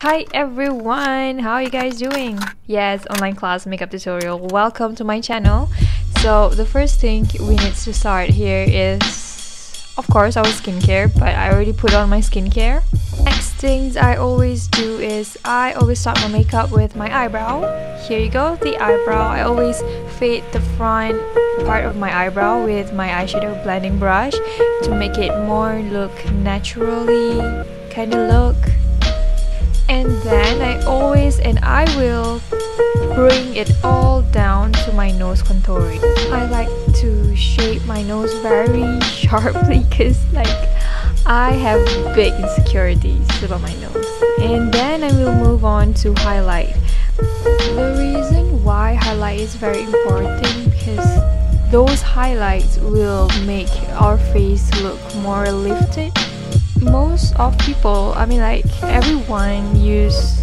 Hi everyone, how are you guys doing? Yes, online class makeup tutorial. Welcome to my channel. So the first thing we need to start here is, of course, our skincare, but I already put on my skincare. Next things I always do is I always start my makeup with my eyebrow. Here you go, the eyebrow. I always fade the front part of my eyebrow with my eyeshadow blending brush to make it more look naturally kind of look. And then I will bring it all down to my nose contouring. I like to shape my nose very sharply because I have big insecurities about my nose. And then I will move on to highlight. The reason why highlight is very important because those highlights will make our face look more lifted. Most of people, everyone use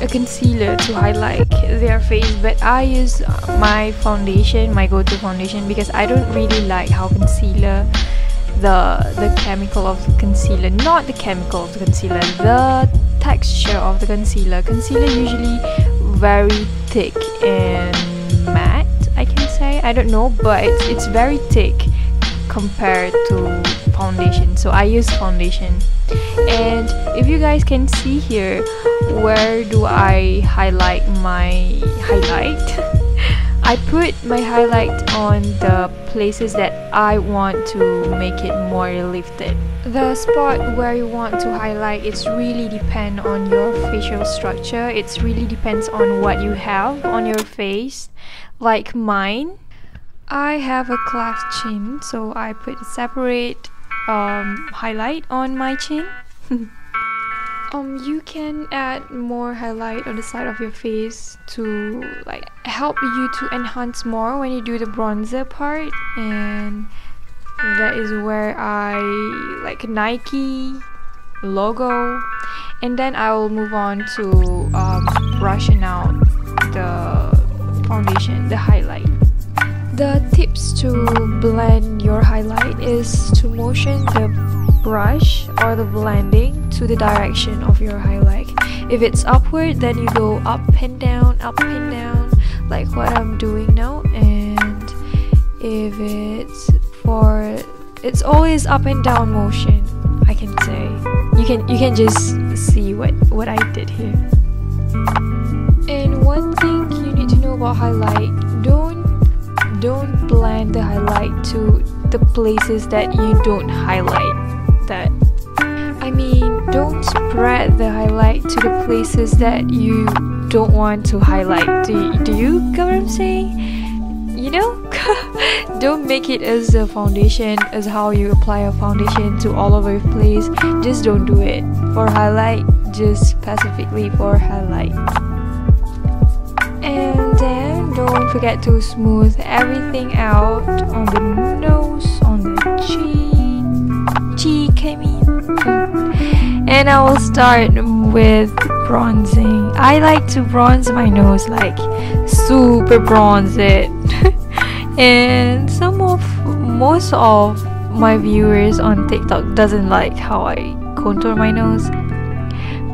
a concealer to highlight their face, but I use my foundation, my go-to foundation, because I don't really like how concealer, the chemical of the concealer, not the chemical of the concealer, the texture of the concealer. Concealer usually very thick and matte, I can say. I don't know, but it's very thick compared to foundation, so I use foundation. And if you guys can see here, where do I highlight my highlight? I put my highlight on the places that I want to make it more lifted. The spot where you want to highlight, it's really depend on your facial structure. It really depends on what you have on your face. Like mine, I have a cleft chin, so I put a separate highlight on my chin. You can add more highlight on the side of your face to help you to enhance more when you do the bronzer part, and that is where I like Nike logo. And then I will move on to brushing out the foundation, the highlight. The tips to blend your highlight is to motion the brush or the blending to the direction of your highlight. If it's upward, then you go up and down, like what I'm doing now. And if it's always up and down motion, I can say. You can just see what I did here. And one thing you need to know about highlight, don't blend the highlight to the places that you don't highlight. Don't spread the highlight to the places that you don't want to highlight. Do you get what I'm saying? You know? Don't make it as a foundation, as how you apply a foundation to all over your place. Just don't do it. For highlight, just specifically for highlight. And then don't forget to smooth everything out on the nose, on the cheek, I mean. And I will start with bronzing. I like to bronze my nose, like super bronze it. And most of my viewers on TikTok doesn't like how I contour my nose,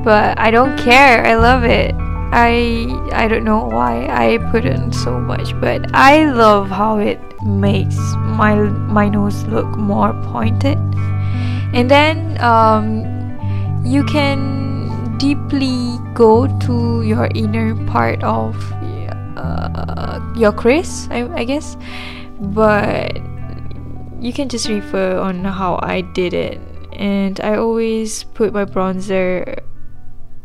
but I don't care. I love it. I don't know why I put in so much, but I love how it makes my nose look more pointed. And then you can deeply go to your inner part of your crease, I guess, but you can just refer on how I did it. And I always put my bronzer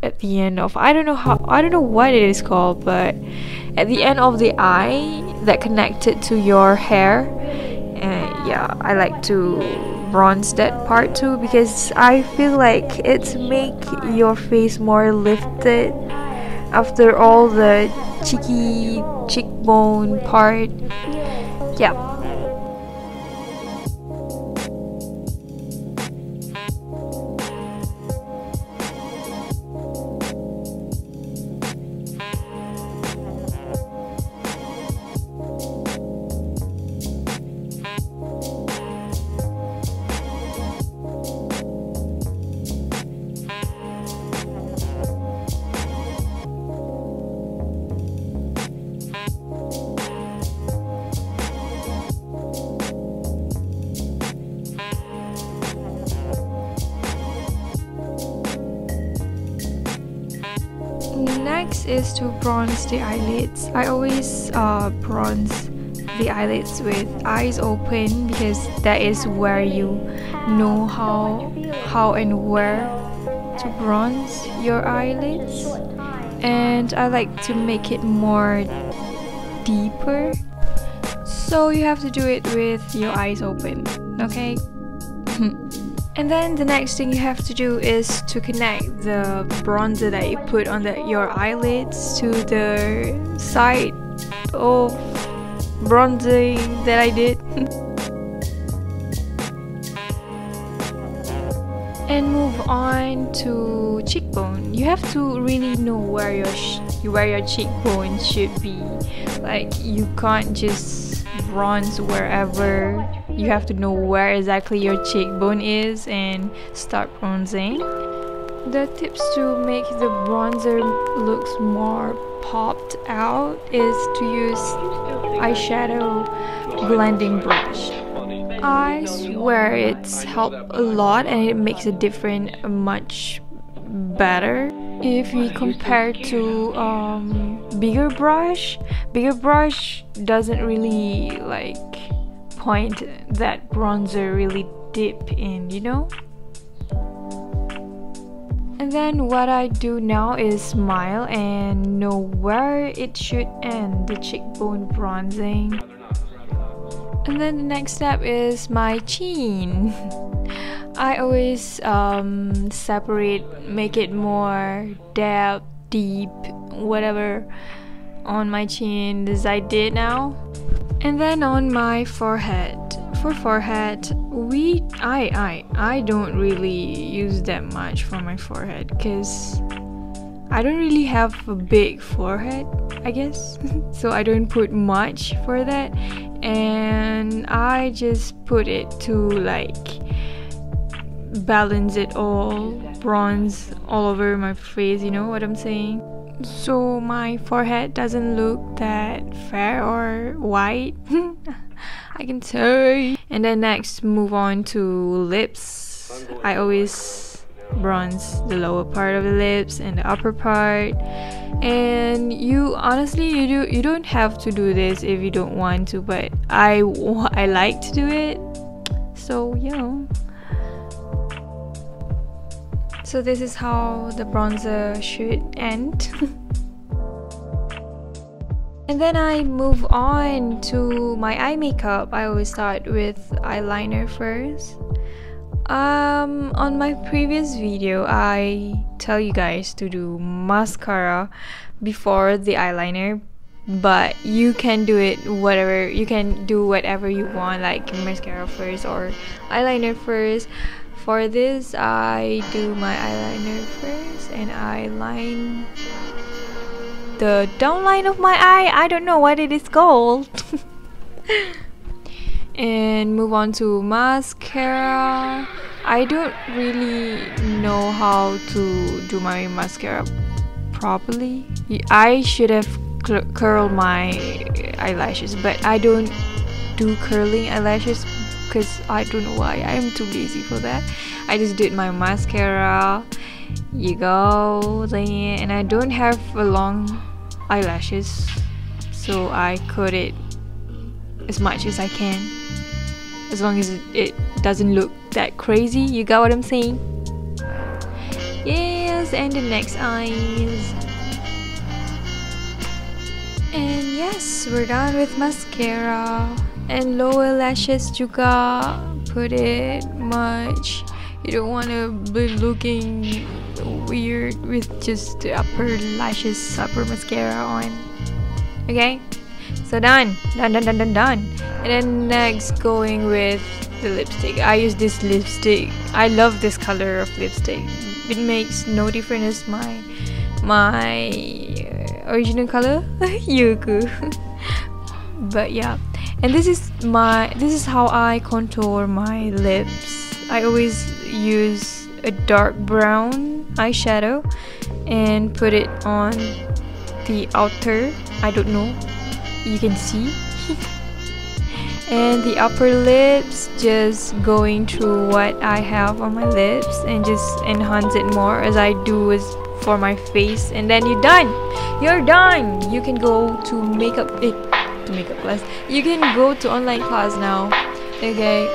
at the end of, I don't know what it is called, but at the end of the eye that connected to your hair. And yeah, I like to bronze that part too, because I feel like it's make your face more lifted after all the cheekbone part. Yeah. Next is to bronze the eyelids. I always bronze the eyelids with eyes open because that is where you know how and where to bronze your eyelids, and I like to make it more deeper, so you have to do it with your eyes open, okay? And then the next thing you have to do is to connect the bronzer that you put on your eyelids to the side of bronzing that I did. And move on to cheekbone. You have to really know where your cheekbone should be. Like, you can't just bronze wherever. You have to know where exactly your cheekbone is and start bronzing. The tips to make the bronzer looks more popped out is to use eyeshadow blending brush. I swear it's helped a lot and it makes a difference much better if we compare to bigger brush. Bigger brush doesn't really like point that bronzer really deep in, you know? And then what I do now is smile and know where it should end, the cheekbone bronzing. And then the next step is my chin. I always separate, make it more depth, deep, whatever on my chin as I did now. And then on my forehead. For forehead, I don't really use that much for my forehead because I don't really have a big forehead, I guess. So I don't put much for that, and I just put it to like balance it all, bronze all over my face, you know what I'm saying? So my forehead doesn't look that fair or white. I can tell. And then next, move on to lips. I always bronze the lower part of the lips and the upper part. And you honestly, you don't have to do this if you don't want to, but I like to do it. So you know. So this is how the bronzer should end. And then I move on to my eye makeup. I always start with eyeliner first. On my previous video, I tell you guys to do mascara before the eyeliner, but you can do it whatever. You can do whatever you want, like mascara first or eyeliner first. For this, I do my eyeliner first and I line the downline of my eye. I don't know what it is called. And move on to mascara. I don't really know how to do my mascara properly. I should have curled my eyelashes, but I don't do curling eyelashes because I don't know why. I am too lazy for that. I just did my mascara. You go there, and I don't have a long eyelashes, so I cut it as much as I can, as long as it doesn't look that crazy. You got what I'm saying? Yes. And the next eyes. And yes, we're done with mascara. And lower lashes juga, put it much. You don't want to be looking weird with just the upper lashes, upper mascara on. Okay, so done. And then next, going with the lipstick. I use this lipstick. I love this color of lipstick. It makes no difference as my original color, Yuku. But yeah. And this is how I contour my lips. I always use a dark brown eyeshadow and put it on the outer. I don't know, you can see. And the upper lips, just going through what I have on my lips and just enhance it more, as I do for my face, and then you're done. You're done. You can go to makeup class. You can go to online class now. Okay,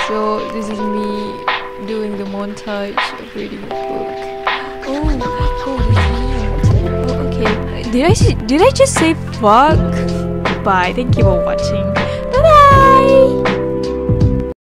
so this is me doing the montage of reading a book. Oh, this is me. Oh, okay. Did I just say fuck? Bye. Thank you for watching. Bye bye.